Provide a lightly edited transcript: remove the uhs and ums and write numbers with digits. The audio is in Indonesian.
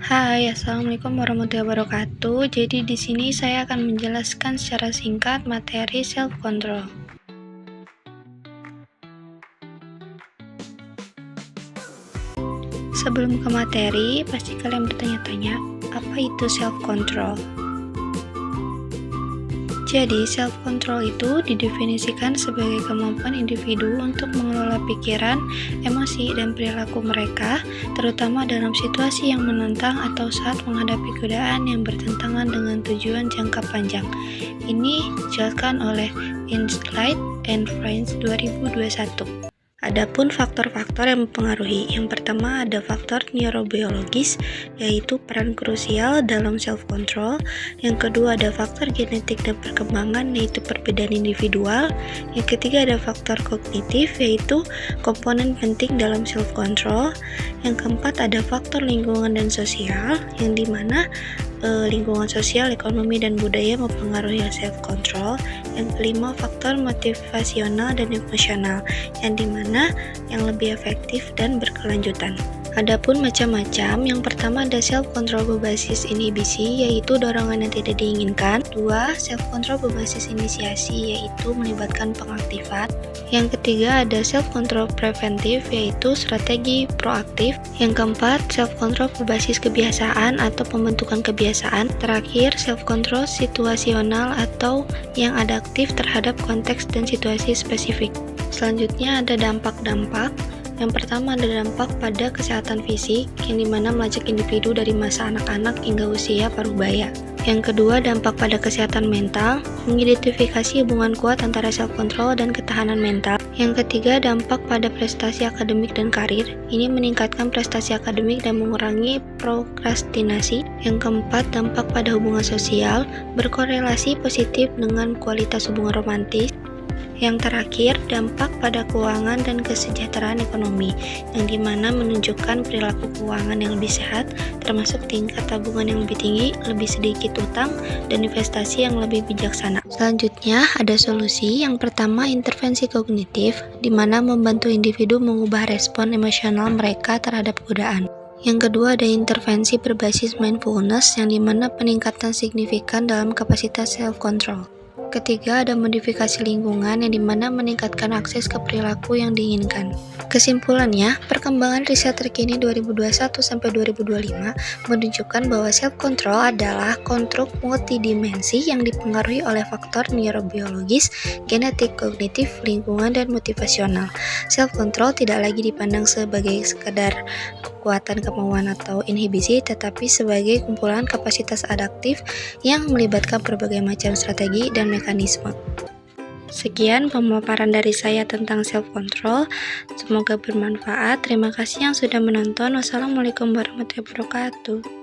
Hai, assalamualaikum warahmatullahi wabarakatuh. Jadi di sini saya akan menjelaskan secara singkat materi self control. Sebelum ke materi, pasti kalian bertanya-tanya, apa itu self control? Jadi, self control itu didefinisikan sebagai kemampuan individu untuk mengelola pikiran, emosi, dan perilaku mereka, terutama dalam situasi yang menantang atau saat menghadapi godaan yang bertentangan dengan tujuan jangka panjang. Ini dijelaskan oleh Insight and Friends 2021. Adapun faktor-faktor yang mempengaruhi, yang pertama ada faktor neurobiologis, yaitu peran krusial dalam self-control. Yang kedua ada faktor genetik dan perkembangan, yaitu perbedaan individual. Yang ketiga ada faktor kognitif, yaitu komponen penting dalam self-control. Yang keempat ada faktor lingkungan dan sosial, yang dimana lingkungan sosial, ekonomi, dan budaya mempengaruhi self-control. Yang kelima, faktor motivasional dan emosional, yang dimana yang lebih efektif dan berkelanjutan. Adapun macam-macam, yang pertama ada self-control berbasis inhibisi, yaitu dorongan yang tidak diinginkan. Dua, self-control berbasis inisiasi, yaitu melibatkan pengaktifan. Yang ketiga ada self-control preventif, yaitu strategi proaktif. Yang keempat, self-control berbasis kebiasaan atau pembentukan kebiasaan. Terakhir, self-control situasional atau yang adaptif terhadap konteks dan situasi spesifik. Selanjutnya ada dampak-dampak. Yang pertama ada dampak pada kesehatan fisik, yang dimana melacak individu dari masa anak-anak hingga usia parubaya. Yang kedua, dampak pada kesehatan mental, mengidentifikasi hubungan kuat antara self-control dan ketahanan mental. Yang ketiga, dampak pada prestasi akademik dan karir, ini meningkatkan prestasi akademik dan mengurangi prokrastinasi. Yang keempat, dampak pada hubungan sosial, berkorelasi positif dengan kualitas hubungan romantis. Yang terakhir, dampak pada keuangan dan kesejahteraan ekonomi, yang dimana menunjukkan perilaku keuangan yang lebih sehat, termasuk tingkat tabungan yang lebih tinggi, lebih sedikit utang, dan investasi yang lebih bijaksana. Selanjutnya, ada solusi. Yang pertama, intervensi kognitif, di mana membantu individu mengubah respon emosional mereka terhadap godaan. Yang kedua ada intervensi berbasis mindfulness, yang dimana peningkatan signifikan dalam kapasitas self-control. Ketiga ada modifikasi lingkungan, yang dimana meningkatkan akses ke perilaku yang diinginkan. Kesimpulannya, perkembangan riset terkini 2021-2025 menunjukkan bahwa self-control adalah konstruk multidimensi yang dipengaruhi oleh faktor neurobiologis, genetik, kognitif, lingkungan, dan motivasional. Self-control tidak lagi dipandang sebagai sekadar kekuatan kemauan atau inhibisi, tetapi sebagai kumpulan kapasitas adaptif yang melibatkan berbagai macam strategi dan mekanisme. Sekian pemaparan dari saya tentang self-control. Semoga bermanfaat. Terima kasih yang sudah menonton. Wassalamualaikum warahmatullahi wabarakatuh.